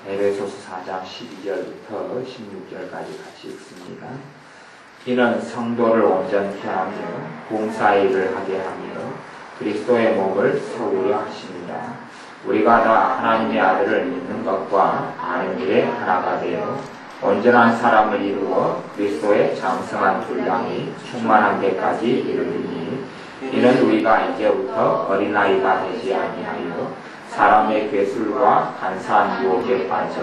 에베소서 4장 12절부터 16절까지 같이 읽습니다. 이는 성도를 온전케 하며 봉사일을 하게 하며 그리스도의 몸을 세우려 하십니다. 우리가 다 하나님의 아들을 믿는 것과 아는 일에 하나가 되어 온전한 사람을 이루어 그리스도의 장성한 분량이 충만한 데까지 이르리니, 이는 우리가 이제부터 어린아이가 되지 아니하여 사람의 괴술과 간사한 유혹에 빠져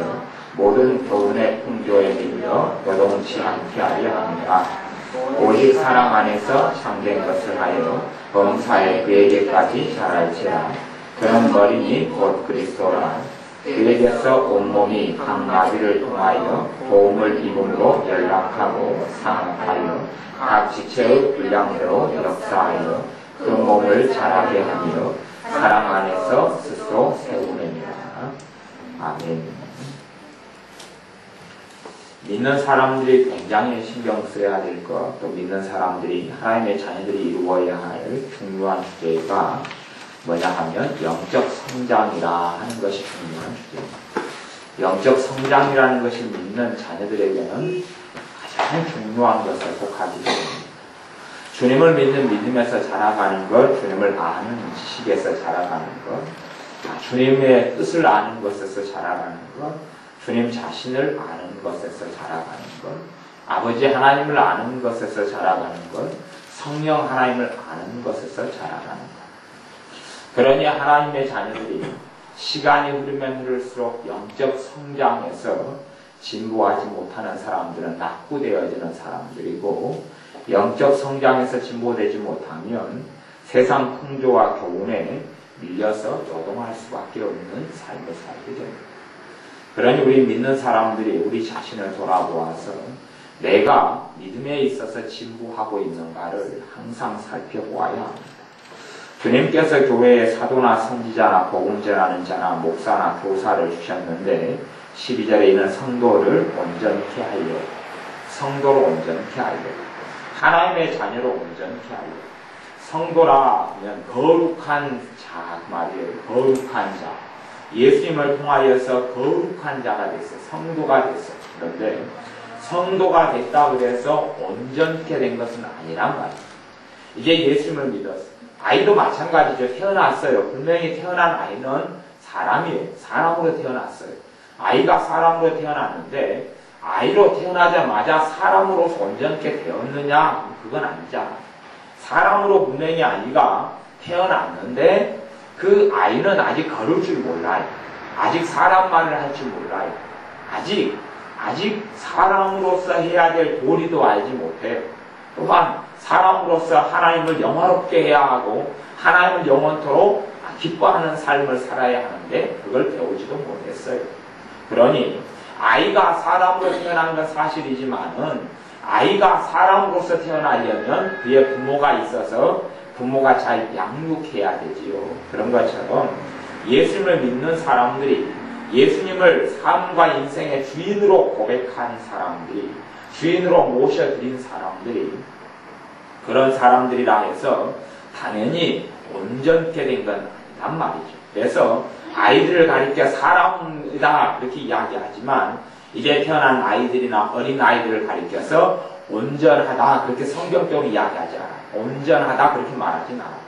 모든 교훈의 풍조에 밀려 여동치 않게 하려 합니다. 오직 사랑 안에서 참된 것을 하여 범사에 그에게까지 자랄지라. 그는 머리니 곧 그리스도라. 그에게서 온몸이 각 마비를 통하여 도움을 입음으로 연락하고 상합하여 각 지체의 분량대로 역사하여 그 몸을 자라게 하며 사랑 안에서 스스로 세우느니라. 아멘. 믿는 사람들이 굉장히 신경 써야 될 것, 또 믿는 사람들이 하나님의 자녀들이 이루어야 할 중요한 주제가 뭐냐 하면 영적 성장이라 하는 것이 중요한 주제입니다. 영적 성장이라는 것이 믿는 자녀들에게는 가장 중요한 것에 속하기 때문입니다. 주님을 믿는 믿음에서 자라가는 것, 주님을 아는 지식에서 자라가는 것, 주님의 뜻을 아는 것에서 자라가는 것, 주님 자신을 아는 것에서 자라가는 것, 아버지 하나님을 아는 것에서 자라가는 것, 성령 하나님을 아는 것에서 자라가는 것. 그러니 하나님의 자녀들이 시간이 흐르면 흐를수록 영적 성장에서 진보하지 못하는 사람들은 낙후되어지는 사람들이고, 영적 성장에서 진보되지 못하면 세상 풍조와 교훈에 밀려서 요동할 수밖에 없는 삶을 살게 됩니다. 그러니 우리 믿는 사람들이 우리 자신을 돌아보아서 내가 믿음에 있어서 진보하고 있는가를 항상 살펴보아야 합니다. 주님께서 교회에 사도나 선지자나 복음 전하는 자나 목사나 교사를 주셨는데 12절에 있는 성도를 온전케 하려, 성도를 온전케 하려, 하나님의 자녀로 온전케 하려. 성도라 하면 거룩한 자 말이에요. 거룩한 자. 예수님을 통하여서 거룩한 자가 됐어요. 성도가 됐어요. 그런데 성도가 됐다고 해서 온전케 된 것은 아니란 말이에요. 이제 예수님을 믿었어요. 아이도 마찬가지죠. 태어났어요. 분명히 태어난 아이는 사람이에요. 사람으로 태어났어요. 아이가 사람으로 태어났는데 아이로 태어나자마자 사람으로서 온전케 되었느냐? 그건 아니잖아. 사람으로 분명히 아이가 태어났는데 그 아이는 아직 걸을 줄 몰라요. 아직 사람 말을 할 줄 몰라요. 아직 사람으로서 해야 될 도리도 알지 못해요. 또한 사람으로서 하나님을 영화롭게 해야 하고 하나님을 영원토록 기뻐하는 삶을 살아야 하는데 그걸 배우지도 못했어요. 그러니 아이가 사람으로 태어난 건 사실이지만은 아이가 사람으로서 태어나려면 그의 부모가 있어서 부모가 잘 양육해야 되지요. 그런 것처럼 예수님을 믿는 사람들이 예수님을 삶과 인생의 주인으로 고백한 사람들이, 주인으로 모셔드린 사람들이, 그런 사람들이라 해서 당연히 온전케 된 건 아니란 말이죠. 그래서 아이들을 가리켜 사람이다 그렇게 이야기하지만 이제 태어난 아이들이나 어린 아이들을 가리켜서 온전하다 그렇게 성경적으로 이야기하지 않아요. 온전하다 그렇게 말하진 않아요.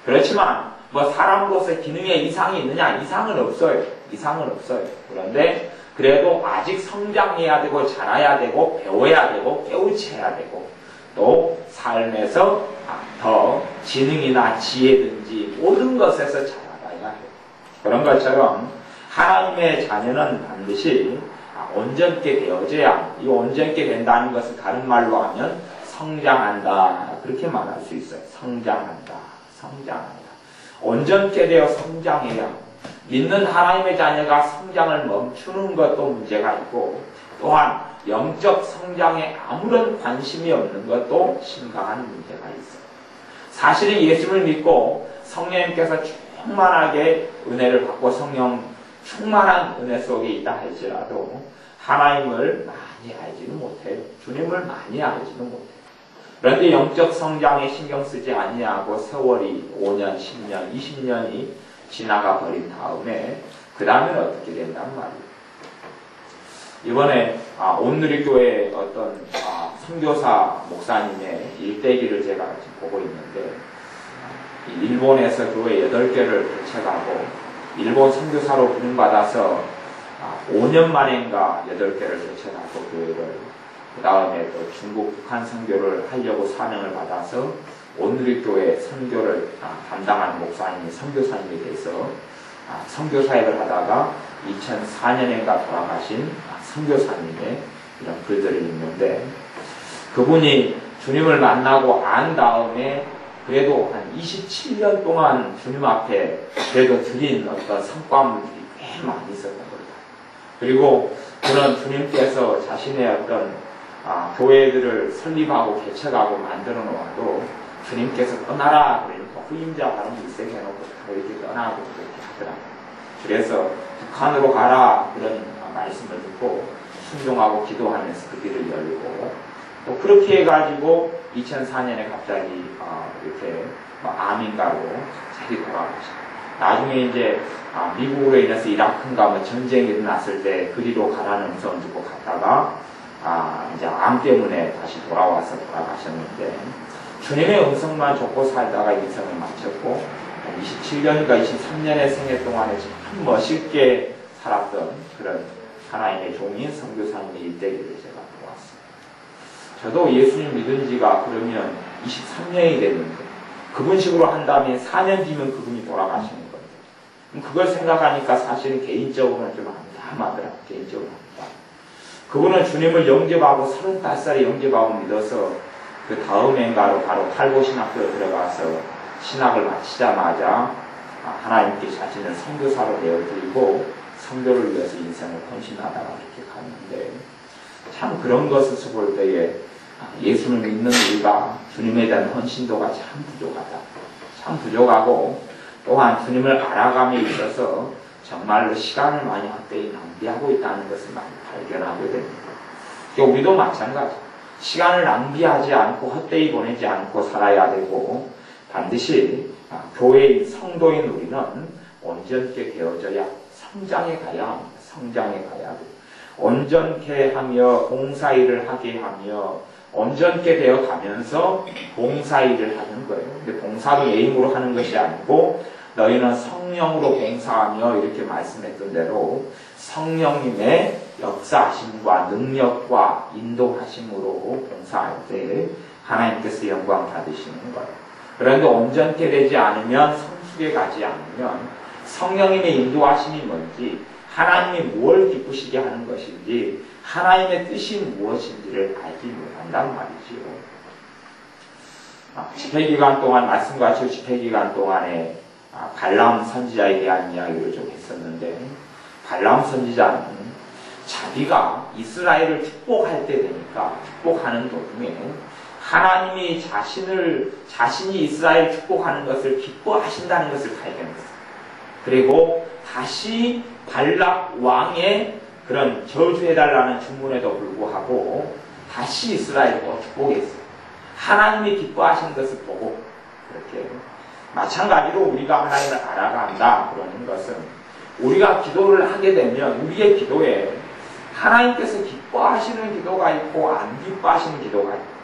그렇지만 뭐 사람으로서 기능에 이상이 있느냐? 이상은 없어요. 이상은 없어요. 그런데 그래도 아직 성장해야 되고 자라야 되고 배워야 되고 깨우쳐야 되고 또 삶에서 더 지능이나 지혜든지 모든 것에서 자라가야 해요. 그런 것처럼 하나님의 자녀는 반드시 온전케 되어져야, 이 온전케 된다는 것을 다른 말로 하면 성장한다 그렇게 말할 수 있어요. 성장한다. 온전케 되어 성장해야, 믿는 하나님의 자녀가 성장을 멈추는 것도 문제가 있고 또한 영적 성장에 아무런 관심이 없는 것도 심각한 문제가 있어요. 사실은 예수를 믿고 성령님께서 충만하게 은혜를 받고 성령 충만한 은혜 속에 있다 할지라도 하나님을 많이 알지는 못해요. 주님을 많이 알지는 못해요. 그런데 영적 성장에 신경 쓰지 아니하고 세월이 5년, 10년, 20년이 지나가 버린 다음에 그 다음에는 어떻게 된단 말이에요. 이번에 온누리교회 어떤 선교사 목사님의 일대기를 제가 지금 보고 있는데, 일본에서 교회 8개를 개척하고 일본 선교사로 부름받아서 5년 만인가 8개를 개척하고 교회를, 그 다음에 또 중국 북한 선교를 하려고 사명을 받아서 온누리교회 선교를 담당하는 목사님이 선교사님이 돼서 선교사역을 하다가 2004년인가 돌아가신 선교사님의 이런 글들을 읽는데, 그분이 주님을 만나고 안 다음에 그래도 한 27년 동안 주님 앞에 그래도 드린 어떤 성과물들이 꽤 많이 있었던 겁니다. 그리고 그런 주님께서 자신의 어떤 교회들을 설립하고 개척하고 만들어 놓아도 주님께서 떠나라 그러니까 후임자 발음을 일색해놓고 이렇게 떠나고 그렇게 하더라고요. 그래서 북한으로 가라 그런 말씀을 듣고 순종하고 기도하면서 그 길을 열고, 또 그렇게 해가지고 2004년에 갑자기 이렇게 암인가로 자기 돌아가시고, 나중에 이제 미국으로 인해서 이라크인가 뭐 전쟁이 일어났을 때 그리로 가라는 음성을 듣고 갔다가 이제 암 때문에 다시 돌아와서 돌아가셨는데, 주님의 음성만 줬고 살다가 인생을 마쳤고 27년인가 23년의 생애 동안에 참 멋있게 살았던 그런 하나님의 종인 선교사님의 일대기를 제가 보았습니다. 저도 예수님 믿은 지가 그러면 23년이 됐는데, 그분 식으로 한다면 4년 뒤면 그분이 돌아가시는 거예요. 그걸 생각하니까 사실은 개인적으로는 좀 암담하더라고요. 개인적으로 합니다. 그분은 주님을 영접하고 35살에 영접하고 믿어서 그 다음 해인가로 바로 탈고신학교에 들어가서 신학을 마치자마자 하나님께 자신을 선교사로 내어드리고 선교를 위해서 인생을 헌신하다가 이렇게 갔는데, 참 그런 것을 볼 때에 예수를 믿는 우리가 주님에 대한 헌신도가 참 부족하다. 참 부족하고, 또한 주님을 알아감에 있어서 정말로 시간을 많이 헛되이 낭비하고 있다는 것을 많이 발견하게 됩니다. 우리도 마찬가지. 시간을 낭비하지 않고 헛되이 보내지 않고 살아야 되고, 반드시 교회인 성도인 우리는 온전케 되어져야 성장해 가야 합니다. 성장해 가야 합니다. 온전케 하며 봉사일을 하게 하며 온전케 되어 가면서 봉사일을 하는 거예요. 근데 봉사도 내 힘으로 하는 것이 아니고 너희는 성령으로 봉사하며 이렇게 말씀했던 대로 성령님의 역사하심과 능력과 인도하심으로 봉사할 때 하나님께서 영광 받으시는 거예요. 그런데 온전케 되지 않으면, 성숙에 가지 않으면 성령님의 인도하심이 뭔지, 하나님이 무엇을 기쁘시게 하는 것인지, 하나님의 뜻이 무엇인지를 알지 못한단 말이지요. 집회기간 동안, 말씀과 같이 집회기간 동안에 발람 선지자에 대한 이야기를 좀 했었는데, 발람 선지자는 자기가 이스라엘을 축복할 때 되니까 축복하는 도중에 하나님이 자신이 이스라엘 축복하는 것을 기뻐하신다는 것을 발견했어요. 그리고 다시 발락 왕의 그런 저주해달라는 주문에도 불구하고 다시 이스라엘을 축복했어요. 하나님이 기뻐하신 것을 보고. 그렇게 마찬가지로 우리가 하나님을 알아간다 그러는 것은, 우리가 기도를 하게 되면 우리의 기도에 하나님께서 기뻐하시는 기도가 있고 안 기뻐하시는 기도가 있고,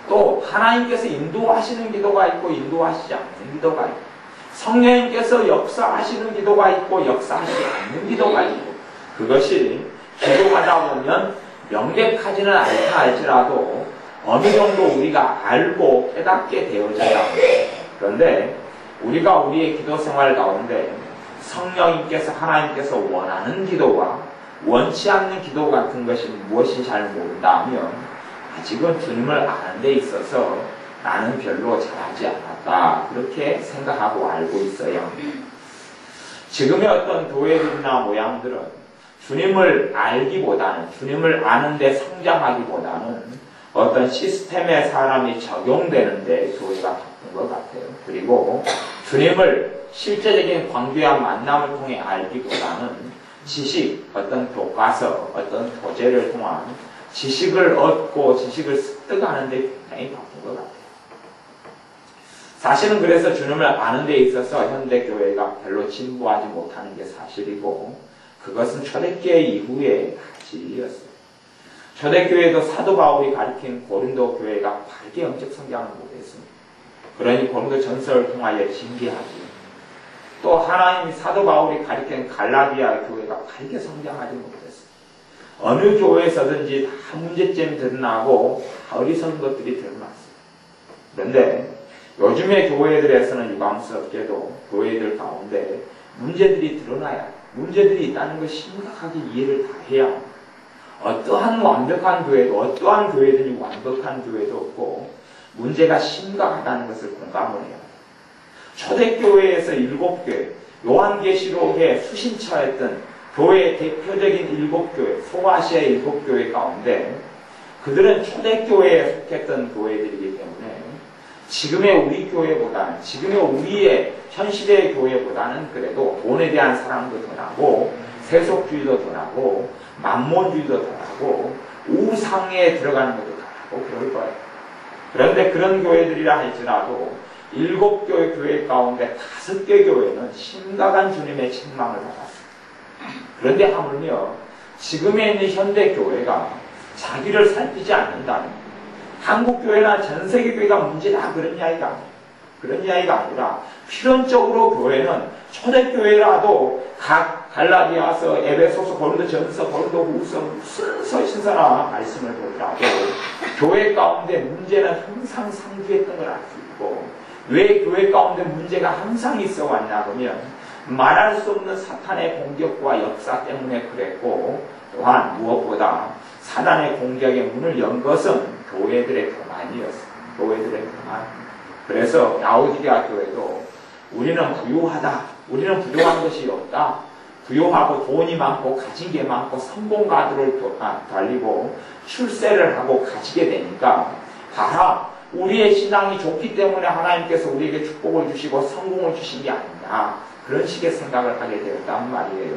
또 하나님께서 인도하시는 기도가 있고 인도하시지 않는 기도가 있고, 성령님께서 역사하시는 기도가 있고 역사하시지 않는 기도가 있고, 그것이 기도하다 보면 명백하지는 않다 할지라도 어느 정도 우리가 알고 깨닫게 되어져야 합니다. 그런데 우리가 우리의 기도 생활 가운데 성령님께서, 하나님께서 원하는 기도와 원치 않는 기도 같은 것이 무엇인지 잘 모른다 하면 아직은 주님을 아는 데 있어서 나는 별로 잘하지 않았다, 그렇게 생각하고 알고 있어야 합니다. 지금의 어떤 교회들이나 모양들은 주님을 알기보다는, 주님을 아는데 성장하기보다는 어떤 시스템에 사람이 적용되는데 교회가 바쁜 것 같아요. 그리고 주님을 실제적인 관계와 만남을 통해 알기보다는 지식, 어떤 교과서, 어떤 교재를 통한 지식을 얻고 지식을 습득하는 데 굉장히 바쁜 것 같아요. 사실은 그래서 주님을 아는 데 있어서 현대교회가 별로 진보하지 못하는 게 사실이고, 그것은 초대교회 이후의 가치였어요. 초대교회도 사도 바울이 가리킨 고린도 교회가 바르게 영적 성장을 못했습니다. 그러니 고린도 전설을 통하여 징계하지. 또 하나님이 사도 바울이 가리킨 갈라디아 교회가 바르게 성장하지 못했습니다. 어느 교회에서든지 다 문제점이 드러나고 다 어리석은 것들이 드러났습니다. 그런데 요즘의 교회들에서는 유감스럽게도 교회들 가운데 문제들이 드러나야 문제들이 있다는 걸 심각하게 이해를 다 해야 합니다. 어떠한 완벽한 교회도 어떠한 교회든지 완벽한 교회도 없고 문제가 심각하다는 것을 공감을 해야 합니다. 초대교회에서 7교회, 요한계시록에 수신처했던 교회의 대표적인 7교회, 소아시아의 7교회 가운데 그들은 초대교회에 속했던 교회들이기 때문에 지금의 우리 교회보다는, 지금의 우리의 현시대의 교회보다는 그래도 돈에 대한 사랑도 더 나고 세속주의도 더 나고 만몬주의도 더 나고 우상에 들어가는 것도 더 나고 그럴 거예요. 그런데 그런 교회들이라 할지라도 7교회 교회 가운데 5개 교회는 심각한 주님의 책망을 받았습니다. 그런데 하물며 지금에 있는 현대 교회가 자기를 살피지 않는다는 한국교회나 전세계교회가 문제다 그런 이야기가 아니에요. 그런 이야기가 아니라 필연적으로 교회는 초대교회라도 각 갈라디아서, 에베소서, 고린도전서, 고린도후서 무슨 서신서나 말씀을 보더라도 교회 가운데 문제는 항상 상주했던 걸 알 수 있고 왜 교회 가운데 문제가 항상 있어 왔냐 그러면 말할 수 없는 사탄의 공격과 역사 때문에 그랬고 또한 무엇보다 사단의 공격의 문을 연 것은 교회들의 교만이었어요. 교회들의 교만. 그래서 라오디게아 교회도 우리는 부유하다. 우리는 부족한 것이 없다. 부유하고 돈이 많고 가진 게 많고 성공가들을 달리고 출세를 하고 가지게 되니까 봐라. 우리의 신앙이 좋기 때문에 하나님께서 우리에게 축복을 주시고 성공을 주신 게 아니냐. 그런 식의 생각을 하게 되었단 말이에요.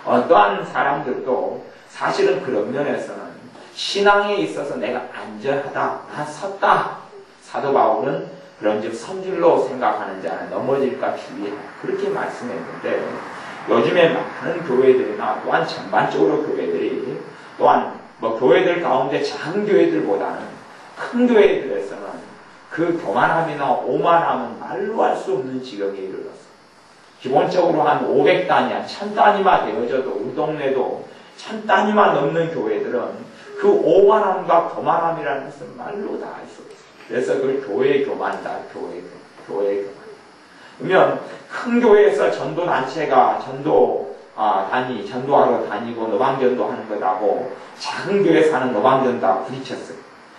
어떠한 사람들도 사실은 그런 면에서는 신앙에 있어서 내가 안전하다, 난 섰다. 사도 바울은 그런즉 선질로 생각하는 자는 넘어질까 주의하라. 그렇게 말씀했는데 요즘에 많은 교회들이나 또한 전반적으로 교회들이 또한 교회들 가운데 작은 교회들보다는 큰 교회들에서는 그 교만함이나 오만함은 말로 할 수 없는 지경에 이르렀어요. 기본적으로 한 500단위, 한 1000단위만 되어져도 우리 동네도 1000단위만 넘는 교회들은 그 오만함과 교만함이라는 것은 말로 다 알 수 없어요. 그래서 그걸 교회의 교만이다. 교회의 교만. 그러면 큰 교회에서 전도단체가 전도하러 다니고 노방전도 하는 것하고 작은 교회에서 하는 노방전도하고 부딪혔어요.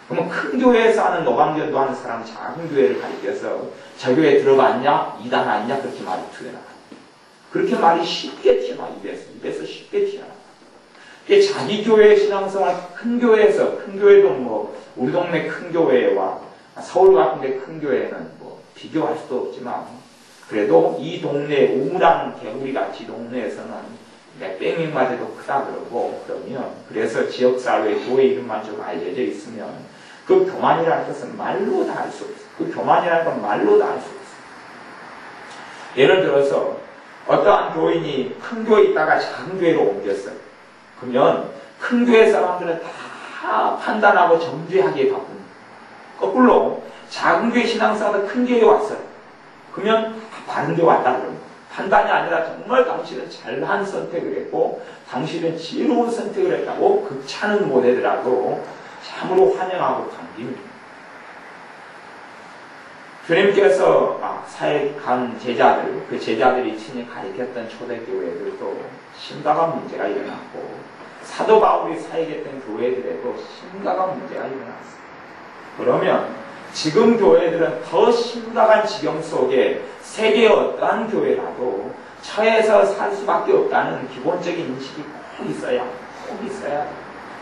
그러면 큰 교회에서 하는 노방전도 하는 사람은 작은 교회를 가리켜서 저 교회에 들어갔냐? 이단 아니냐? 그렇게 말이 튀어나가요. 그렇게 말이 쉽게 튀어나와 입에서 쉽게 튀어나와. 자기 교회의 신앙생활 큰 교회에서 큰 교회도 우리 동네 큰 교회와 서울 같은 데 큰 교회는 비교할 수도 없지만 그래도 이 동네 우물안 개구리같이 동네에서는 몇백 명만 해도 크다 그러고 그러면 그래서 지역사회 교회 이름만 좀 알려져 있으면 그 교만이라는 것은 말로 다 알 수 없어요. 그 교만이라는 건 말로 다 알 수 없어요. 예를 들어서 어떠한 교인이 큰 교회에 있다가 작은 교회로 옮겼어요. 그러면 큰 교회 사람들은 다 판단하고 정죄하기에 바쁩니다. 거꾸로 작은 교회 신앙사도 큰 교회에 왔어요. 그러면 바른 데 왔다 그럽니다. 판단이 아니라 정말 당신은 잘한 선택을 했고 당신은 지혜로운 선택을 했다고 극찬은 못하더라도 참으로 환영하고 감깁니다. 주님께서 사역한 제자들, 그 제자들이 친히 가르쳤던 초대교회들도 심각한 문제가 일어났고 사도 바울이 사역했던 교회들에도 심각한 문제가 일어났어요. 그러면 지금 교회들은 더 심각한 지경 속에 세계의 어떠한 교회라도 처해서 살 수밖에 없다는 기본적인 인식이 꼭 있어야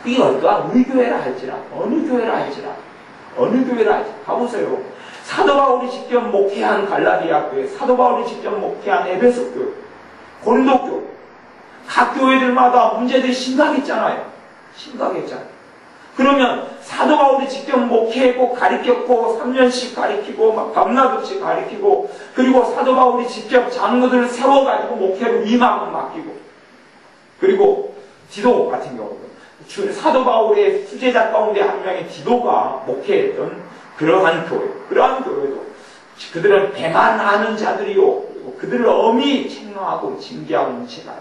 그게 어떠한 우리 교회라 할지라 어느 교회라 할지라 가보세요. 사도 바울이 직접 목회한 갈라디아 교회, 사도 바울이 직접 목회한 에베소 교회, 고린도 교회 각 교회들마다 문제들이 심각했잖아요. 그러면 사도 바울이 직접 목회했고 가르쳤고 3년씩 가르치고 막 밤낮없이 가르치고 그리고 사도 바울이 직접 장로들을 세워가지고 목회를 위임하고 맡기고 그리고 디도 같은 경우도 사도 바울의 수제자 가운데 한 명의 디도가 목회했던 그러한 교회도 그들은 배만 아는 자들이요 그들을 엄히 책망하고 징계하고 문책하라.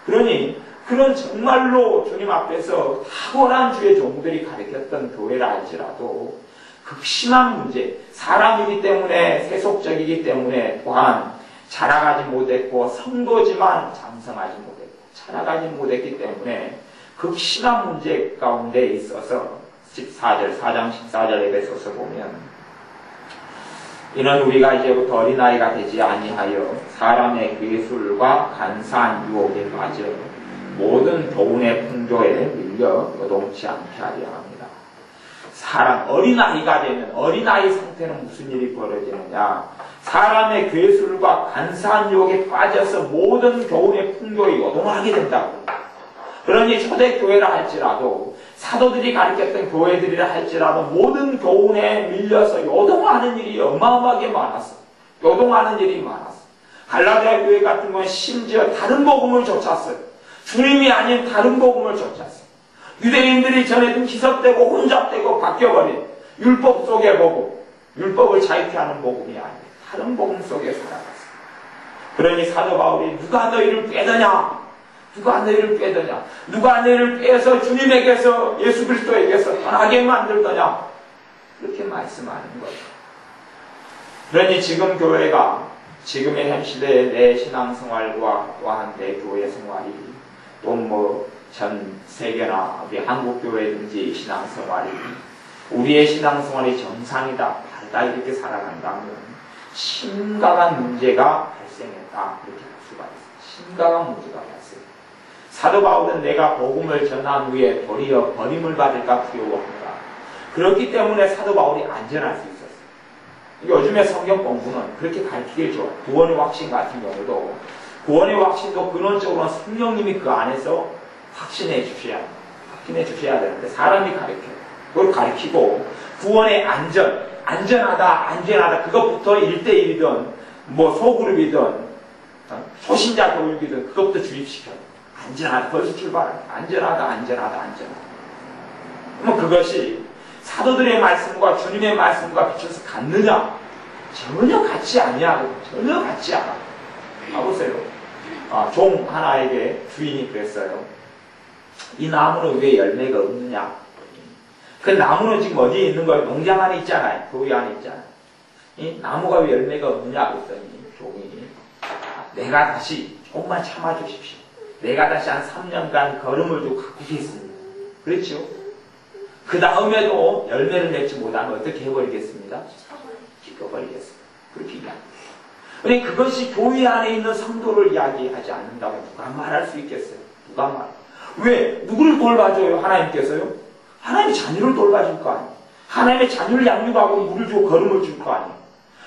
그러니 그런 정말로 주님 앞에서 탁월한 주의 종들이 가르쳤던 교회라 할지라도 극심한 문제, 사람이기 때문에 세속적이기 때문에 또한 자라가지 못했고 성도지만 장성하지 못했고 자라가지 못했기 때문에 극심한 문제 가운데 있어서 4장 14절 에베소서 보면 이는 우리가 이제부터 어린아이가 되지 아니하여 사람의 괴술과 간사한 유혹에 빠져 모든 교훈의 풍조에 밀려 요동치 않게 하려 합니다. 사람 어린아이가 되면 어린아이 상태는 무슨 일이 벌어지느냐? 사람의 괴술과 간사한 유혹에 빠져서 모든 교훈의 풍조에 요동하게 된다고. 그러니 초대교회라 할지라도 사도들이 가르쳤던 교회들이라 할지라도 모든 교훈에 밀려서 요동하는 일이 어마어마하게 많았어. 요동하는 일이 많았어. 갈라디아 교회 같은 경우는 심지어 다른 복음을 좇았어요. 주님이 아닌 다른 복음을 좇았어요. 유대인들이 전에도 기섭되고 혼잡되고 바뀌어버린 율법 속의 복음, 율법을 자유케 하는 복음이 아니에요. 다른 복음 속에 살아갔어요. 그러니 사도 바울이 누가 너희를 빼더냐? 누가 너희를 빼더냐? 누가 너희를 빼서 주님에게서 예수 그리스도에게서 떠나게 만들더냐? 그렇게 말씀하는 거예요. 그러니 지금 교회가 지금의 현 시대의 내 신앙생활과 또한 내 교회 생활이 또 전 세계나 우리 한국 교회든지 신앙생활이 우리의 신앙생활이 정상이다, 바르다 이렇게 살아간다면 심각한 문제가 발생했다 이렇게 볼 수가 있어요. 심각한 문제가 발생했다. 사도 바울은 내가 복음을 전한 후에 도리어 버림을 받을까 두려워한다. 그렇기 때문에 사도 바울이 안전할 수 있었어요. 요즘에 성경 공부는 그렇게 가르치길 좋아요. 구원의 확신 같은 경우도 구원의 확신도 근원적으로 성령님이 그 안에서 확신해 주셔야 되는데 사람이 가르쳐요. 그걸 가르치고 구원의 안전하다 그것부터 1대1이든 소그룹이든 초신자 교육이든 그것부터 주입시켜요. 안전하다. 벌써 출발합니다. 안전하다. 그러면 그것이 사도들의 말씀과 주님의 말씀과 비춰서 같느냐? 전혀 같지 아니하고 전혀 같지 않아. 봐보세요. 종 하나에게 주인이 그랬어요. 이 나무는 왜 열매가 없느냐? 그 나무는 지금 어디에 있는 거예요? 농장 안에 있잖아요. 교회 안에 있잖아요. 이 나무가 왜 열매가 없느냐? 그랬더니 종이 내가 다시 조금만 참아주십시오. 내가 다시 한 3년간 걸음을 좀 가꾸겠습니다. 그렇죠? 그 다음에도 열매를 맺지 못하면 어떻게 해버리겠습니다? 죽여버리겠습니다. 그렇게 이야기해요. 그런데 그것이 교회 안에 있는 성도를 이야기하지 않는다고 누가 말할 수 있겠어요? 누가 말? 왜? 누구를 돌봐줘요? 하나님께서요? 하나님의 자녀를 돌봐줄 거 아니에요? 하나님의 자녀를 양육하고 물을 주고 걸음을 줄 거 아니에요?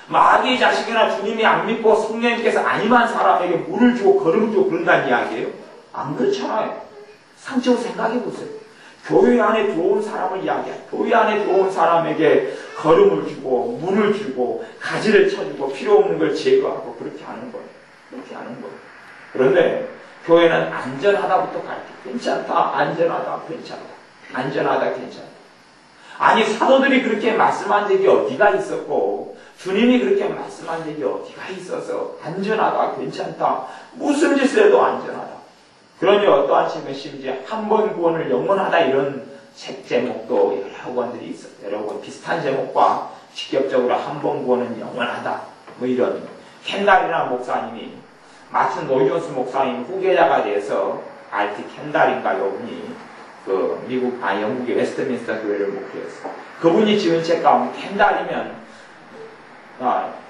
마귀의 자식이나 주님이 안 믿고 성령님께서 아니만 사람에게 물을 주고 걸음을 주고 그런다는 이야기예요? 안 그렇잖아요. 상식으로 생각해 보세요. 교회 안에 들어온 사람을 이야기해요. 교회 안에 들어온 사람에게 걸음을 주고 물을 주고 가지를 쳐주고 필요 없는 걸 제거하고 그렇게 하는 거예요. 그렇게 하는 거예요. 그런데 교회는 안전하다부터 가르쳐. 괜찮다. 안전하다. 괜찮다. 아니 사도들이 그렇게 말씀한 적이 어디가 있었고 주님이 그렇게 말씀한 적이 어디가 있어서 안전하다. 괜찮다. 무슨 짓을 해도 안전하다. 그러니 어떠한 책은 심지어 한 번 구원을 영원하다 이런 책 제목도 여러 권들이 있어요. 여러 권 비슷한 제목과 직접적으로 한 번 구원은 영원하다. 이런 켄달이라는 목사님이 마틴 노이존스 목사님 후계자가 돼서 R.T. 켄달인가 이분이 영국의 웨스트민스터 교회를 목회했어요. 그분이 지은 책 가운데 켄달이면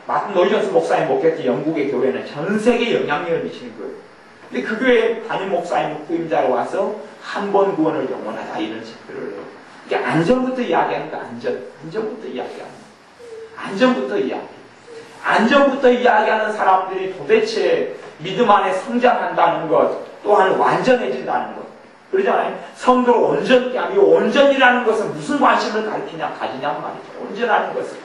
마틴 노이존스 목사님 목회했던 영국의 교회는 전 세계에 영향력을 미치는 거예요. 근데 그 교회 담임 목사님 후임자로 와서 한 번 구원을 영원하다 이런 책들을 해요. 이게 안전부터 이야기하는 거 안전부터 이야기하는 거. 안전부터 이야기하는 사람들이 도대체 믿음 안에 성장한다는 것, 또한 완전해진다는 것. 그러잖아요. 성도를 온전케 하고, 이 온전이라는 것은 무슨 관심을 가지냐 말이죠. 온전하는 것은.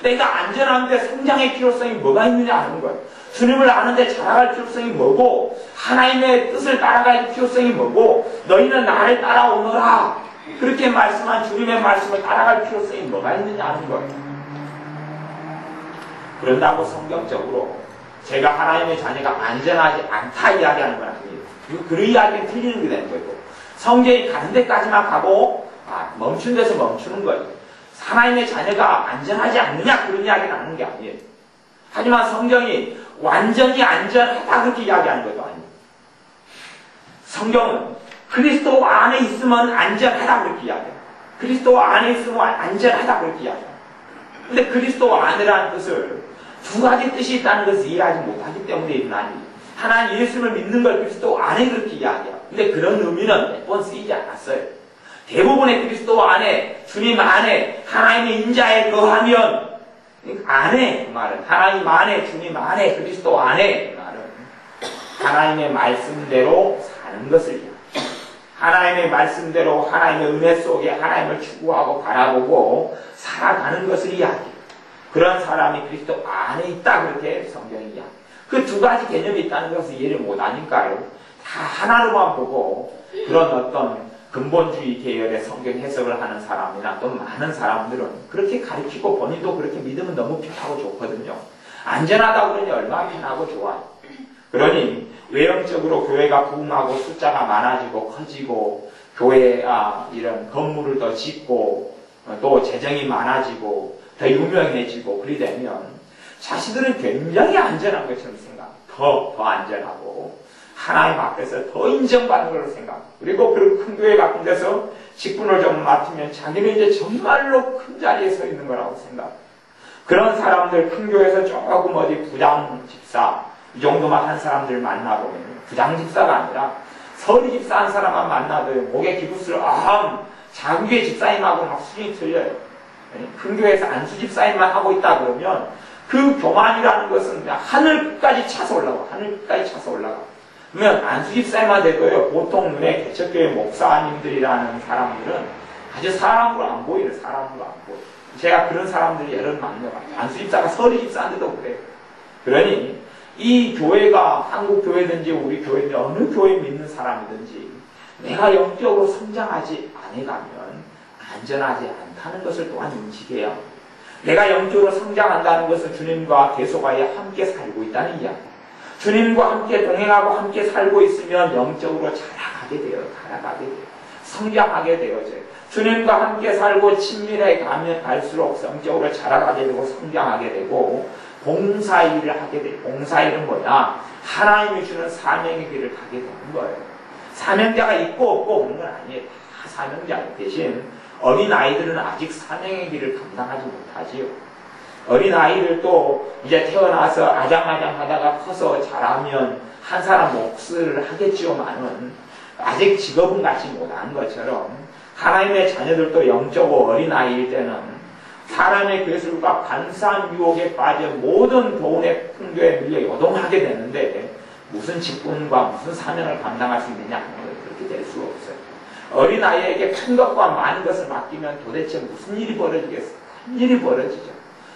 내가 안전한데 성장의 필요성이 뭐가 있느냐 하는 거예요. 주님을 아는데 자라갈 필요성이 뭐고 하나님의 뜻을 따라갈 필요성이 뭐고 너희는 나를 따라오너라 그렇게 말씀한 주님의 말씀을 따라갈 필요성이 뭐가 있느냐 하는 거예요. 그런다고 성경적으로 제가 하나님의 자녀가 안전하지 않다 이야기하는 건 아니에요. 그 이야기는 틀리는 게 되는 거고 성경이 가는 데까지만 가고 멈춘 데서 멈추는 거예요. 하나님의 자녀가 안전하지 않느냐 그런 이야기는 하는 게 아니에요. 하지만 성경이 완전히 안전하다 그렇게 이야기하는 것도 아니에요. 성경은 그리스도 안에 있으면 안전하다 그렇게 이야기해요. 그리스도 안에 있으면 안전하다 그렇게 이야기해요. 근데 그리스도 안이라는 뜻을 두 가지 뜻이 있다는 것을 이해하지 못하기 때문에 일어나니 하나님 예수를 믿는 걸 그리스도 안에 그렇게 이야기해요. 근데 그런 의미는 몇 번 쓰이지 않았어요. 대부분의 그리스도 안에 주님 안에 하나님의 인자에 거하면 안에 그 말은 하나님 안에 주님 안에 그리스도 안에 그 말은 하나님의 말씀대로 사는 것을 이야기해요. 하나님의 말씀대로 하나님의 은혜 속에 하나님을 추구하고 바라보고 살아가는 것을 이야기해요. 그런 사람이 그리스도 안에 있다 그렇게 성경이 이야기해요. 그 두 가지 개념이 있다는 것을 이해를 못하니까요. 다 하나로만 보고 그런 어떤 근본주의 계열의 성경 해석을 하는 사람이나 또 많은 사람들은 그렇게 가르치고 본인도 그렇게 믿으면 너무 편하고 좋거든요. 안전하다고 그러니 얼마나 편하고 좋아요. 그러니 외형적으로 교회가 부흥하고 숫자가 많아지고 커지고 교회 이런 건물을 더 짓고 또 재정이 많아지고 더 유명해지고 그리 되면 자신들은 굉장히 안전한 것처럼 생각합니다. 더 안전하고 하나님 앞에서 더 인정받는 걸로 생각합니다. 그리고 그런 큰 교회 같은 데서 직분을 좀 맡으면 자기는 이제 정말로 큰 자리에 서 있는 거라고 생각합니다. 그런 사람들 큰 교회에서 조금 어디 부장 집사 이 정도만 한 사람들 만나보면 부장 집사가 아니라 서리 집사 한 사람만 만나도 목에 기부스를 자국의 집사님하고 막 수준이 틀려요. 큰 교회에서 안수 집사님만 하고 있다 그러면 그 교만이라는 것은 하늘 끝까지 차서 올라가. 하늘 끝까지 차서 올라가. 그러면 안수 집사님만 돼도요. 보통 눈에 개척교회 목사님들이라는 사람들은 아주 사람으로 안 보이는 사람으로 안 보여요. 제가 그런 사람들이 여러 만나봐요. 안수 집사가 서리 집사인데도 그래요. 그러니 이 교회가 한국 교회든지 우리 교회든지 어느 교회 믿는 사람이든지 내가 영적으로 성장하지 않아가면 안전하지 않다는 것을 또한 인식해야 합니다. 내가 영적으로 성장한다는 것은 주님과 계속하여 함께 살고 있다는 이야기. 주님과 함께 동행하고 함께 살고 있으면 영적으로 자라가게 돼요. 성장하게 되어져요. 주님과 함께 살고 친밀해 가면 갈수록 영적으로 자라가게 되고 성장하게 되고 봉사일을 하게 돼요. 봉사일은 뭐냐? 하나님이 주는 사명의 길을 가게 되는 거예요. 사명자가 있고 없고 그런 건 아니에요. 다 사명자 대신 어린아이들은 아직 사명의 길을 감당하지 못하지요. 어린아이들도 이제 태어나서 아장아장 하다가 커서 자라면 한 사람 몫을 하겠지요만은 아직 직업은 갖지 못한 것처럼 하나님의 자녀들도 영적으로 어린아이일 때는 사람의 괴술과 간사한 유혹에 빠져 모든 교훈의 풍조에 밀려 요동하게 되는데 무슨 직분과 무슨 사명을 감당할 수 있느냐? 그렇게 될 수가 없어요. 어린아이에게 큰 것과 많은 것을 맡기면 도대체 무슨 일이 벌어지겠어요? 큰 일이 벌어지죠.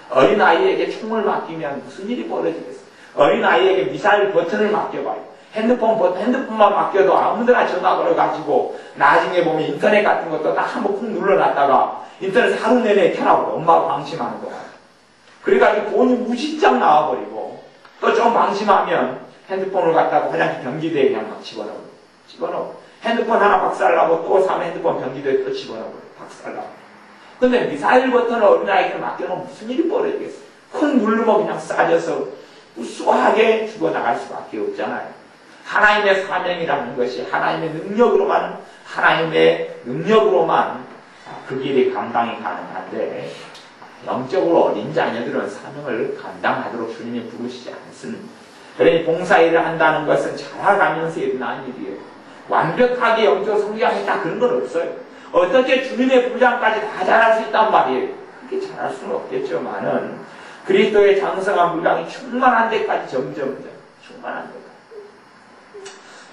어린아이에게 총을 맡기면 무슨 일이 벌어지겠어요? 어린아이에게 미사일 버튼을 맡겨봐요. 핸드폰만 맡겨도 아무데나 전화 걸어가지고 나중에 보면 인터넷 같은 것도 딱 한번 쿵 눌러놨다가 인터넷 하루 내내 켜놔버려. 엄마가 방심하는 동안. 그래가지고 돈이 무진장 나와버리고 또 좀 방심하면 핸드폰을 갖다가 화장실 변기대에 그냥 막 집어넣어. 핸드폰 하나 박살나고 또 사면 핸드폰 변기대에 또 집어넣어. 박살나고. 근데 미사일 버튼을 어린아이에게 맡겨놓으면 무슨 일이 벌어지겠어? 쿵 누르면 그냥 싸져서 우수하게 죽어나갈 수밖에 없잖아요. 하나님의 사명이라는 것이 하나님의 능력으로만 그 길이 감당이 가능한데 영적으로 어린 자녀들은 사명을 감당하도록 주님이 부르시지 않습니다. 그러니 봉사일을 한다는 것은 자라가면서 일어나는 일이에요. 완벽하게 영적 성장했다 그런 건 없어요. 어떻게 주님의 분량까지 다 잘할 수 있단 말이에요. 그렇게 잘할 수는 없겠지만은 그리스도의 장성한 분량이 충만한 데까지 점점 충만한 데까지.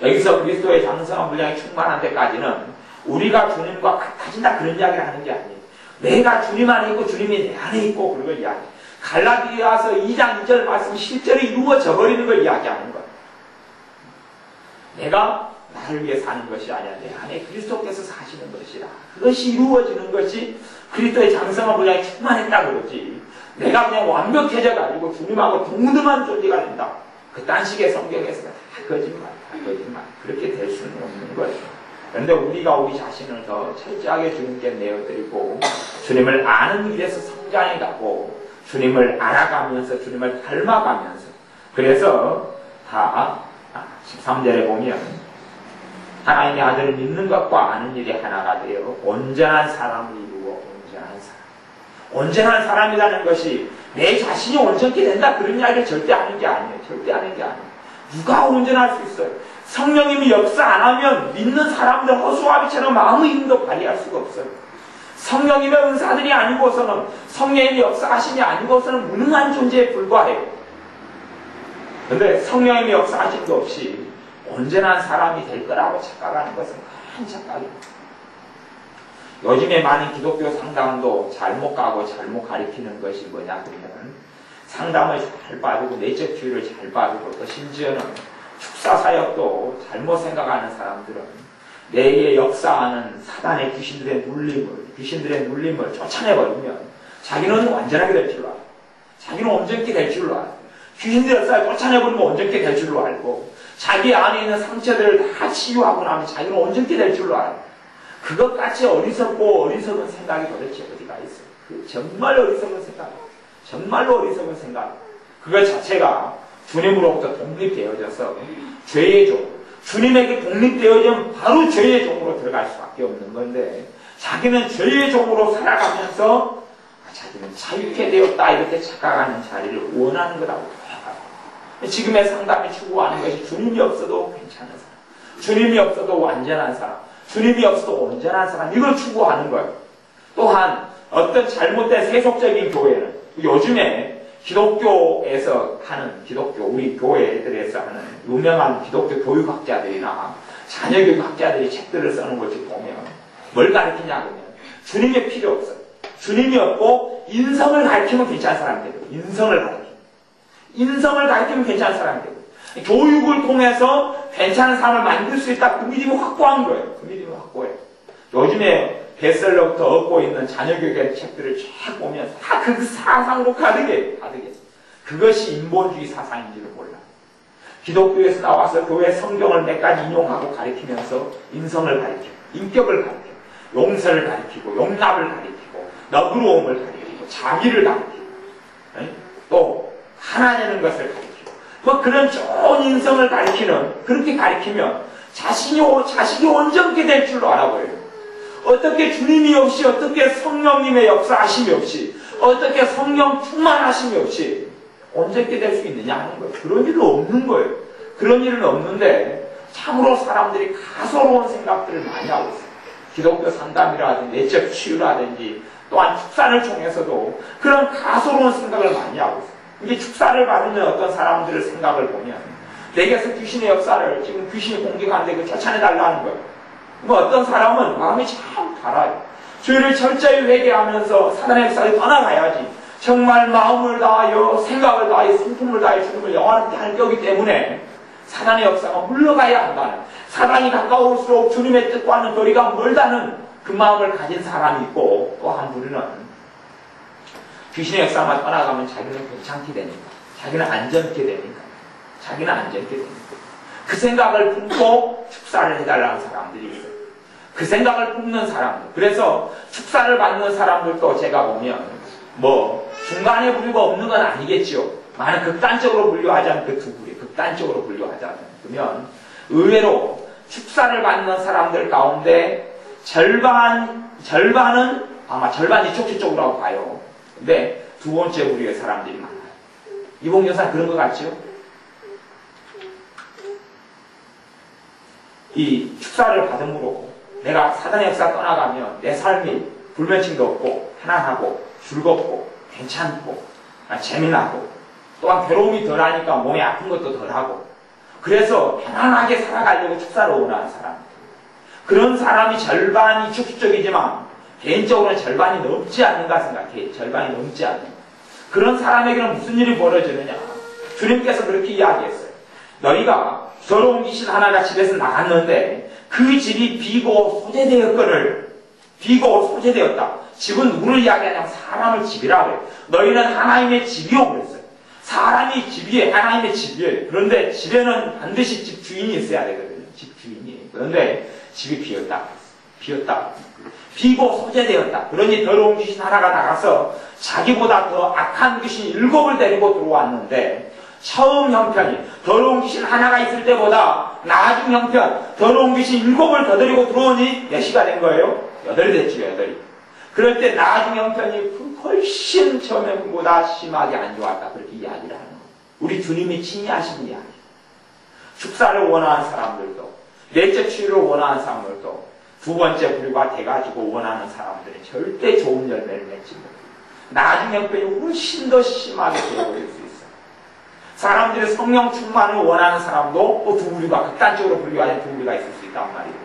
여기서 그리스도의 장성한 분량이 충만한 데까지는 우리가 주님과 같아진다 그런 이야기를 하는 게 아니에요. 내가 주님 안에 있고 주님이 내 안에 있고 그런 걸 이야기해요. 갈라디아서 2장 2절 말씀 실제로 이루어져 버리는 걸 이야기하는 거예요. 내가 나를 위해 사는 것이 아니라 내 안에 그리스도께서 사시는 것이라. 그것이 이루어지는 것이 그리스도의 장성한 분량이 충만했다 그러지. 내가 그냥 완벽해져 가지고 주님하고 동등한 존재가 된다. 그딴 식의 성경에서는 다 거짓말, 다 거짓말. 그렇게 될 수는 없는 거예요. 그런데 우리가 우리 자신을 더 철저하게 주님께 내어드리고 주님을 아는 길에서 성장해 가고 주님을 알아가면서 주님을 닮아가면서 그래서 다 13절에 보면 하나님의 아들을 믿는 것과 아는 일이 하나가 되어 온전한 사람을 이루어 온전한 사람. 온전한 사람이라는 것이 내 자신이 온전히 된다 그런 이야기를 절대 하는 게 아니에요. 절대 하는 게 아니에요. 누가 온전할 수 있어요? 성령님이 역사 안 하면 믿는 사람들 허수아비처럼 아무 힘도 발휘할 수가 없어요. 성령님의 은사들이 아니고서는 성령님이 역사하심이 아니고서는 무능한 존재에 불과해요. 그런데 성령님이 역사하심도 없이 온전한 사람이 될 거라고 착각하는 것은 큰 착각입니다. 요즘에 많은 기독교 상담도 잘못 가고 잘못 가리키는 것이 뭐냐 그러면 상담을 잘 빠지고 내적 치유를 잘 빠지고 또 심지어는 축사사역도 잘못 생각하는 사람들은 내게 역사하는 사단의 귀신들의 눌림을 쫓아내버리면 자기는 완전하게 될 줄로 알고 자기는 온전히 될 줄로 알고 귀신들의 역사를 쫓아내버리면 온전히 될 줄로 알고 자기 안에 있는 상처들을 다 치유하고 나면 자기는 온전히 될 줄로 알고 그것같이 어리석고 어리석은 생각이 도대체 어디가 있어요? 그 정말 어리석은 생각, 정말로 어리석은 생각. 그것 자체가 주님으로부터 독립되어져서 죄의 종, 주님에게 독립되어지면 바로 죄의 종으로 들어갈 수밖에 없는 건데 자기는 죄의 종으로 살아가면서 자기는 자유케 되었다 이렇게 착각하는 자리를 원하는 거라고 생각합니다. 지금의 상담이 추구하는 것이 주님이 없어도 괜찮은 사람, 주님이 없어도 완전한 사람, 주님이 없어도 온전한 사람 이걸 추구하는 거예요. 또한 어떤 잘못된 세속적인 교회는 요즘에 기독교에서 하는 우리 교회들에서 하는 유명한 기독교 교육학자들이나 자녀교육학자들이 책들을 써는 것을 보면 뭘 가르치냐 그러면 주님이 필요 없어요. 주님이 없고 인성을 가르치면 괜찮은 사람이 되고 인성을 가르치면 괜찮은 사람이 되고 교육을 통해서 괜찮은 사람을 만들 수 있다. 그 믿음이 확고한 거예요. 그 믿음이 확고해요. 요즘에 베스트셀러부터 얻고 있는 자녀교육의 책들을 쫙 보면 다 그 사상으로 가득해. 그것이 인본주의 사상인 줄을 몰라. 기독교에서 나와서 교회 성경을 몇 가지 인용하고 가르치면서 인성을 가르치고 인격을 가르치고 용서를 가르치고 용납을 가르치고 너그러움을 가르치고 자비를 가르치고 또 하나님의 것을 가르치고 뭐 그런 좋은 인성을 가르치는 그렇게 가르치면 자식이 온전케 될 줄로 알아버려요. 어떻게 주님이 없이 어떻게 성령님의 역사하심이 없이 어떻게 성령 충만하심이 없이 온전케 될 수 있느냐 하는 거예요. 그런 일은 없는 거예요. 그런 일은 없는데 참으로 사람들이 가소로운 생각들을 많이 하고 있어요. 기독교 상담이라든지 내적 치유라든지 또한 축사를 통해서도 그런 가소로운 생각을 많이 하고 있어요. 이게 축사를 받으면 어떤 사람들의 생각을 보면 내게서 귀신의 역사를 지금 귀신이 공격하는데 그 쫓아내달라는 거예요. 뭐 어떤 사람은 마음이 참 달아요. 죄를 철저히 회개하면서 사단의 역사를 떠나가야지. 정말 마음을 다하여 생각을 다하여 성품을 다하여 주님을 영원하게 할 거기 때문에 사단의 역사가 물러가야 한다는 사단이 가까울수록 주님의 뜻과는 거리가 멀다는 그 마음을 가진 사람이 있고 또 한 부류는 귀신의 역사만 떠나가면 자기는 괜찮게 되니까 자기는 안전케 되니까 그 생각을 품고 축사를 해달라는 사람들이 있어요. 그 생각을 품는 사람들. 그래서 축사를 받는 사람들도 제가 보면 뭐 중간에 분류가 없는 건 아니겠죠. 만약 극단적으로 분류하자면 그 두 부류, 극단적으로 분류하자면 그러면 의외로 축사를 받는 사람들 가운데 절반은 아마 절반이 쪽쪽으로 봐요. 근데 두 번째 부류의 사람들이 많아요. 이봉 여사 그런 것 같죠? 이 축사를 받음으로 내가 사단의 역사 떠나가면 내 삶이 불면증도 없고 편안하고 즐겁고 괜찮고 재미나고 또한 괴로움이 덜하니까 몸에 아픈 것도 덜하고 그래서 편안하게 살아가려고 축사를 원하는 사람 그런 사람이 절반이 축적이지만 개인적으로는 절반이 넘지 않는가 생각해. 절반이 넘지 않는 그런 사람에게는 무슨 일이 벌어지느냐? 주님께서 그렇게 이야기했어요. 너희가 더러운 귀신 하나가 집에서 나갔는데 그 집이 비고 소재되었다. 집은 누구를 이야기하냐면 사람을 집이라고 해요. 너희는 하나님의 집이요 그랬어요. 사람이 집이에요. 하나님의 집이에요. 그런데 집에는 반드시 집 주인이 있어야 되거든요. 집 주인이. 그런데 집이 비었다. 비고 소재되었다. 그러니 더러운 귀신 하나가 나가서 자기보다 더 악한 귀신 7을 데리고 들어왔는데 처음 형편이 더러운 귀신 하나가 있을 때보다 나중 형편 더러운 귀신 7을 더 데리고 들어오니 몇이가 된 거예요? 8이 됐죠. 8이. 그럴 때 나중 형편이 훨씬 처음보다 심하게 안 좋았다. 그렇게 이야기를 하는 거예요. 우리 주님이 친히 하신 이야기. 축사를 원하는 사람들도 넷째 치유를 원하는 사람들도 두 번째 불과 돼가지고 원하는 사람들은 절대 좋은 열매를 맺지 못해요. 나중 형편이 훨씬 더 심하게 되어버릴 수 있어요. 사람들이 성령 충만을 원하는 사람도 또 두 부류가 극단적으로 분류하는 두 부류가 있을 수 있단 말이에요.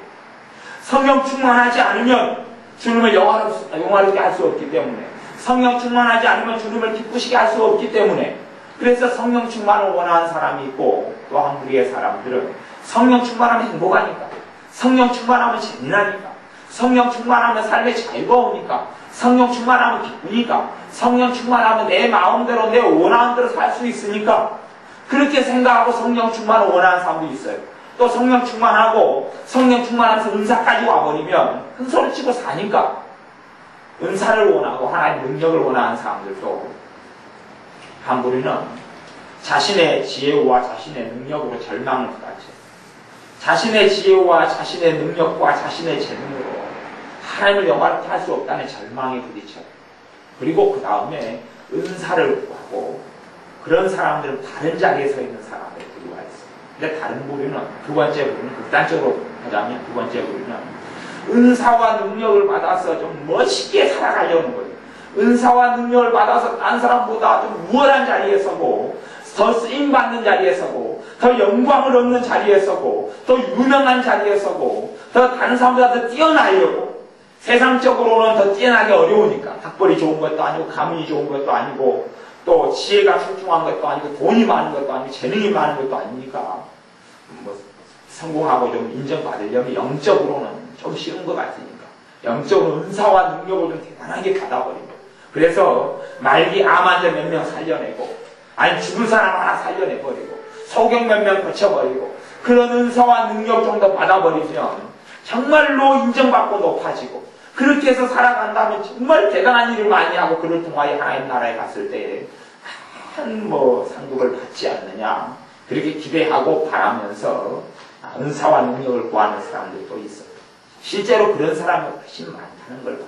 성령 충만하지 않으면 주님을 영화롭게 할 수 없기 때문에 성령 충만하지 않으면 주님을 기쁘시게 할 수 없기 때문에 그래서 성령 충만을 원하는 사람이 있고 또 한 부류의 사람들은 성령 충만하면 행복하니까 성령 충만하면 재미나니까 성령 충만하면 삶에 자유가 오니까 성령 충만하면 기쁘니까 성령 충만하면 내 마음대로 내 원하는 대로 살 수 있으니까 그렇게 생각하고 성령 충만을 원하는 사람도 있어요. 또 성령 충만하고 성령 충만하면서 은사까지 와버리면 큰 소리 치고 사니까 은사를 원하고 하나님의 능력을 원하는 사람들도 한 부류는 자신의 지혜와 자신의 능력으로 절망을 부딪혀요. 자신의 지혜와 자신의 능력과 자신의 재능으로 하나님을 영화롭게 할 수 없다는 절망에 부딪혀요. 그리고 그 다음에 은사를 구하고 그런 사람들은 다른 자리에 서 있는 사람들이 들어와 있어요. 근데 다른 부류는 두 번째 부류는 극단적으로 하자면 두 번째 부류는 은사와 능력을 받아서 좀 멋있게 살아가려는 거예요. 은사와 능력을 받아서 딴 사람보다 좀 우월한 자리에 서고 더 쓰임받는 자리에 서고 더 영광을 얻는 자리에 서고 더 유명한 자리에 서고 더 다른 사람보다 더 뛰어나려고 세상적으로는 더 뛰어나기 어려우니까 학벌이 좋은 것도 아니고 가문이 좋은 것도 아니고 또 지혜가 출중한 것도 아니고 돈이 많은 것도 아니고 재능이 많은 것도 아니니까 뭐 성공하고 좀 인정받으려면 영적으로는 좀 쉬운 것 같으니까 영적으로 은사와 능력을 좀 대단하게 받아버린 거예요. 그래서 말기 암 환자 몇 명 살려내고 아니 죽은 사람 하나 살려내버리고 소경 몇 명 고쳐버리고 그런 은사와 능력 정도 받아버리면 정말로 인정받고 높아지고 그렇게 해서 살아간다면 정말 대단한 일을 많이 하고 그를 통하여 하나님 나라에 갔을 때에 큰 상급을 받지 않느냐 그렇게 기대하고 바라면서 은사와 능력을 구하는 사람들도 있어요. 실제로 그런 사람이 훨씬 많다는 걸 봐요.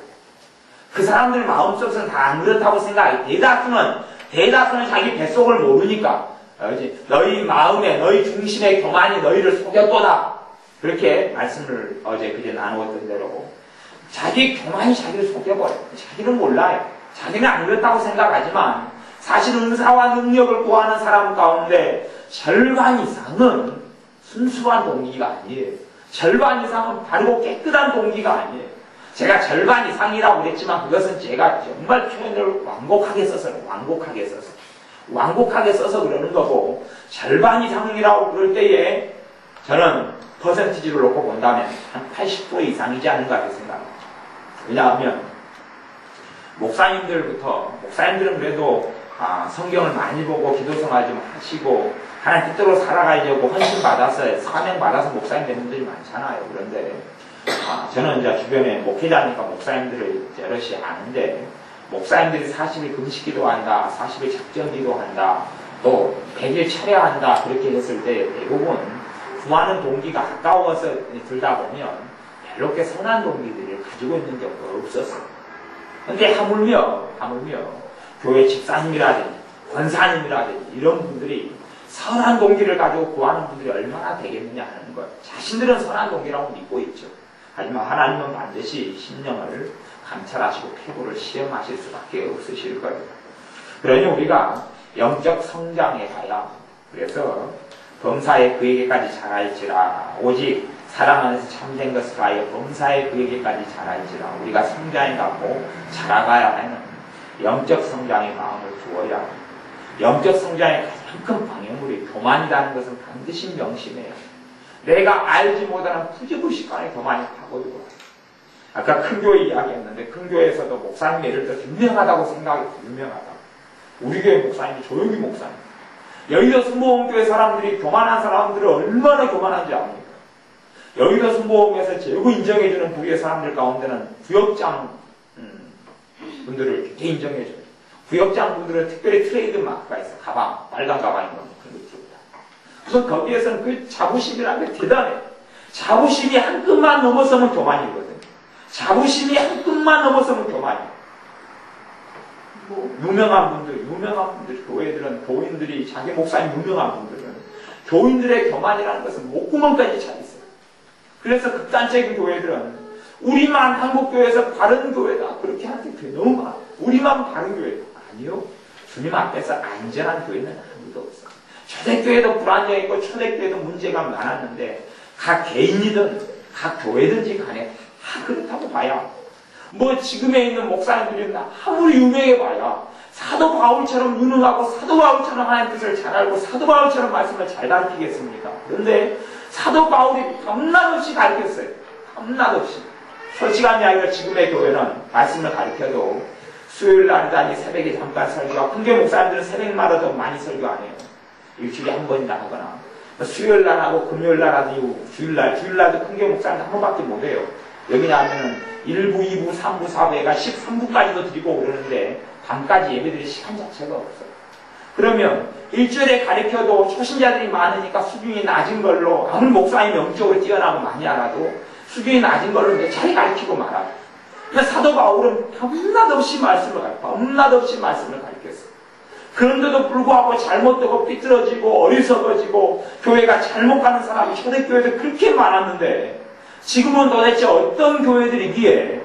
그 사람들 마음속에서는 다 안 그렇다고 생각해요. 대다수는 자기 뱃속을 모르니까 너희 마음에 너희 중심의 교만이 너희를 속였도다. 그렇게 말씀을 그제 나누었던 대로 자기 교만이 자기를 속여버려요. 자기는 몰라요. 자기는 안 그렇다고 생각하지만 사실 은사와 능력을 구하는 사람 가운데 절반 이상은 순수한 동기가 아니에요. 절반 이상은 바르고 깨끗한 동기가 아니에요. 제가 절반 이상이라고 그랬지만 그것은 제가 정말 표현을 완곡하게 써서 그러는 거고 절반 이상이라고 그럴 때에 저는 퍼센티지를 놓고 본다면 한 80% 이상이지 않은가 하고 생각합니다. 왜냐하면 목사님들은 그래도 성경을 많이 보고 기도 생활 좀 하시고 하나님 뜻대로 살아가려고 헌신 받아서 사명 받아서 목사님 된 분들이 많잖아요. 그런데 저는 이제 주변에 목회자니까 목사님들을 여럿이 아는데 목사님들이 40일 금식기도 한다, 40일 작정기도 한다, 또 100일 철야한다 그렇게 했을 때 대부분 구하는 동기가 가까워서 들다 보면 별로게 선한 동기들을 가지고 있는 경우가 없었어요. 근데 하물며 교회 집사님이라든지 권사님이라든지 이런 분들이 선한 동기를 가지고 구하는 분들이 얼마나 되겠느냐 하는 것. 자신들은 선한 동기라고 믿고 있죠. 하지만 하나님은 반드시 심령을 감찰하시고 피부를 시험하실 수밖에 없으실 거예요. 그러니 우리가 영적 성장에 가야 그래서 범사에 그에게까지 자랄지라 오직 사랑 안에서 참된 것을 가하여 범사에 그에게까지 자랄지라 우리가 성장해 가고 자라가야 하는 영적 성장의 마음을 두어야 합니다. 영적 성장의 가장 큰 방해물이 교만이라는 것은 반드시 명심해야 합니다. 내가 알지 못하는 부지불식간에 교만이 파고들고, 아까 큰 교회 이야기했는데 큰 교회에서도 목사님 예를 들어 유명하다고 생각해요. 유명하다고. 우리 교회 목사님이 조용히 목사님. 여의도 순복음교회 사람들이 교만한 사람들을 얼마나 교만한지 압니까? 여의도 순복음에서 최고 인정해주는 부의 사람들 가운데는 부역장 분들을 이렇게 인정해줘요. 부역장 분들은 특별히 트레이드 마크가 있어. 가방, 빨간 가방인 거 그런 거 있습니다. 그래서 거기에서는 그 자부심이라는 게 대단해. 자부심이 한 끗만 넘어서면 교만이거든요. 자부심이 한 끗만 넘어서면 교만이에요. 유명한 분들, 교회들은, 교인들이, 자기 목사님 유명한 분들은, 교인들의 교만이라는 것은 목구멍까지 차 있어요. 그래서 극단적인 교회들은, 우리만 한국교회에서 바른 교회다. 그렇게 하는 게 너무 많아. 우리만 바른 교회다. 아니요. 주님 앞에서 안전한 교회는 아무도 없어. 초대교회도 불안정했고, 초대교회도 문제가 많았는데, 각 개인이든, 각 교회든지 간에 다 그렇다고 봐야. 뭐 지금에 있는 목사님들이 아무리 유명해봐야 사도 바울처럼 유능하고 사도 바울처럼 하나님 뜻을 잘 알고 사도 바울처럼 말씀을 잘 가르치겠습니까? 그런데 사도 바울이 밤낮없이 가르쳤어요. 밤낮없이. 솔직한 이야기로 지금의 교회는 말씀을 가르쳐도 수요일날이라니 새벽에 잠깐 설교하고 큰교 목사님들은 새벽마다도 많이 설교 안 해요. 일주일에 한 번이나 하거나 수요일날 하고 금요일날 하는 이후 주일날도 큰교 목사님들 한 번밖에 못 해요. 여기냐면은 1부, 2부, 3부, 4부가 13부까지도 드리고 그러는데 밤까지 예배드릴 시간 자체가 없어요. 그러면 일주일에 가르쳐도 초신자들이 많으니까 수준이 낮은 걸로 아무리 목사님이 영적으로 뛰어나고 많이 알아도 수준이 낮은 걸로 내 차례 가르치고 말아요. 그래서 사도 바울은 밤낮없이 말씀을 가르쳤어요. 그런데도 불구하고 잘못되고 삐뚤어지고 어리석어지고 교회가 잘못 가는 사람이 초대교회도 그렇게 많았는데 지금은 도대체 어떤 교회들이기에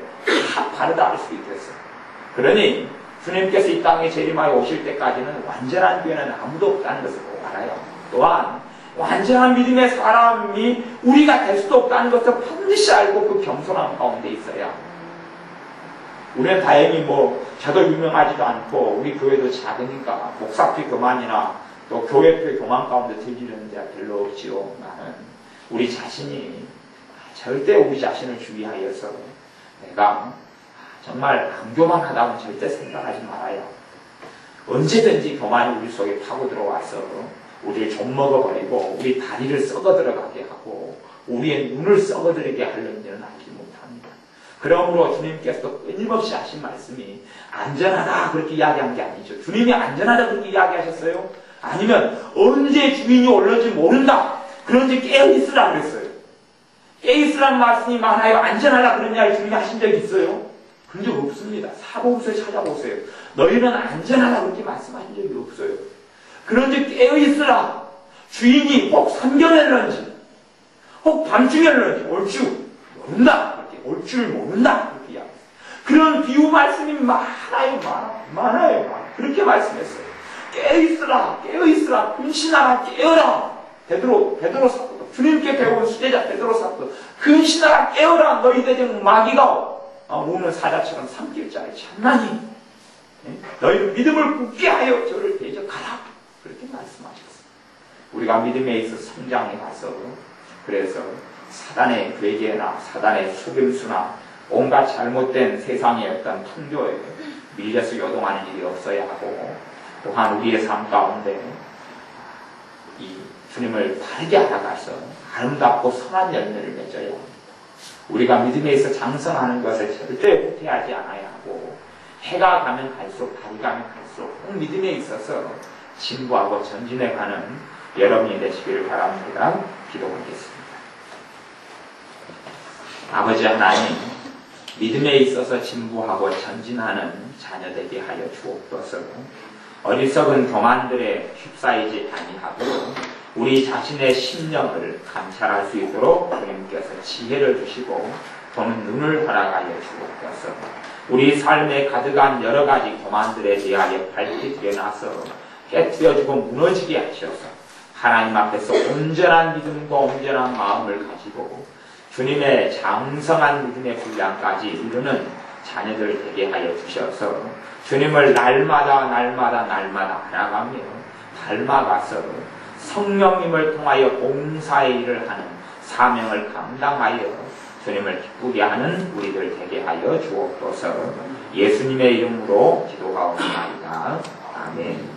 다 바르다 할 수 있겠어요. 그러니 주님께서 이 땅에 재림하여 오실 때까지는 완전한 교회는 아무도 없다는 것을 꼭 알아요. 또한 완전한 믿음의 사람이 우리가 될 수도 없다는 것을 반드시 알고 그 겸손함 가운데 있어야. 우리는 다행히 저도 유명하지도 않고 우리 교회도 작으니까 목사표 교만이나 또 교회표 교만 가운데 들리는 데가 별로 없지요. 나는 우리 자신이 절대 우리 자신을 주의하여서 내가 정말 안교만하다고 절대 생각하지 말아요. 언제든지 교만이 우리 속에 파고 들어와서 우리를 좀먹어버리고 우리 다리를 썩어 들어가게 하고 우리의 눈을 썩어들게 하려는 일은 알지 못합니다. 그러므로 주님께서도 끊임없이 하신 말씀이 안전하다 그렇게 이야기한 게 아니죠. 주님이 안전하다 그렇게 이야기하셨어요? 아니면 언제 주인이 올는지 모른다. 그런지 깨어있으라 그랬어요. 깨어있으란 말씀이 많아요. 안전하다 그런 이야기 주님이 하신 적이 있어요? 그런 적 없습니다. 사복음서에 찾아보세요. 너희는 안전하다 그렇게 말씀하신 적이 없어요. 그런지 깨어있으라. 주인이 혹 선견했는지 혹 밤중했는지 올 줄 모른다. 올 줄 모른다. 그렇게 이야기했어요. 그런 비유 말씀이 많아요. 그렇게 말씀했어요. 깨어있으라. 근신하라. 깨어라. 베드로 사도 주님께 배운 수제자 베드로 사도 근신하라. 깨어라. 너희 대적 마귀가 우는 사자처럼 삼킬 자를 참나니 너희는 믿음을 굳게 하여 저를 대적하라. 그렇게 말씀하셨어요. 우리가 믿음에 있어 성장해 가서 그래서 사단의 괴계나 사단의 속임수나 온갖 잘못된 세상의 어떤 통조에 밀려서 요동하는 일이 없어야 하고 또한 우리의 삶 가운데 이 주님을 바르게 알아가서 아름답고 선한 열매를 맺어야 합니다. 우리가 믿음에 있어 장성하는 것을 절대 후퇴하지 않아야 하고 해가 가면 갈수록 달이 가면 갈수록 꼭 믿음에 있어서 진보하고 전진해가는 여러분이 되시기를 바랍니다. 기도하겠습니다. 아버지 하나님, 믿음에 있어서 진보하고 전진하는 자녀 되게 하여 주옵소서. 어리석은 교만들에 휩싸이지 아니하고 우리 자신의 심령을 감찰할 수 있도록 주님께서 지혜를 주시고 또는 눈을 허락하여 주옵소서. 우리 삶에 가득한 여러 가지 교만들에 대하여 밝히 드러나서 깨뜨려주고 무너지게 하셔서 하나님 앞에서 온전한 믿음과 온전한 마음을 가지고 주님의 장성한 믿음의 분량까지 이루는 자녀들 되게 하여 주셔서 주님을 날마다 알아가며 닮아가서 성령님을 통하여 봉사의 일을 하는 사명을 감당하여 주님을 기쁘게 하는 우리들 되게 하여 주옵소서. 예수님의 이름으로 기도하옵나이다. 아멘.